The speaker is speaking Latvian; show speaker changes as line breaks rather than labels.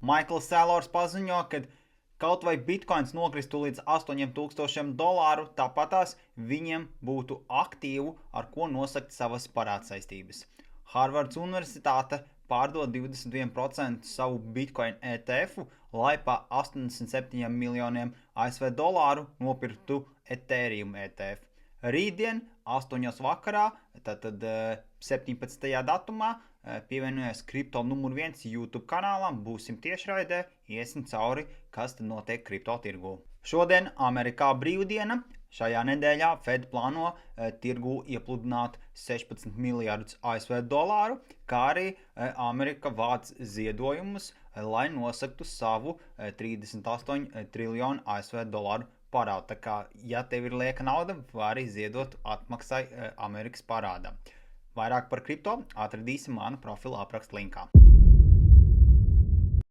Maikls Sailors paziņo, ka kaut vai bitkoins nokristu līdz $8,000, tāpatās viņiem būtu aktīvu, ar ko nosakt savas parādsaistības. Harvards Universitāte pārdod 21% savu bitcoin ETF, lai pa $87 miljoniem ASV dolāru nopirktu Ethereum ETF. Rītdien, 8 vakarā, tātad 17. datumā, pievienojies kripto numur 1 YouTube kanālam, būsim tiešraidē, iesim cauri, kas tad notiek kripto tirgū. Šodien Amerikā brīvdiena. Šajā nedēļā Fed plāno tirgū iepludināt 16 miljardus ASV dolāru, kā arī Amerika vāc ziedojumus, lai nosaktu savu 38 triljonu ASV dolāru parādu. Tā kā, ja tev ir lieka nauda, var arī ziedot atmaksai Amerikas parādam. Vairāk par kripto atradīsi mana profila apraksta linkā.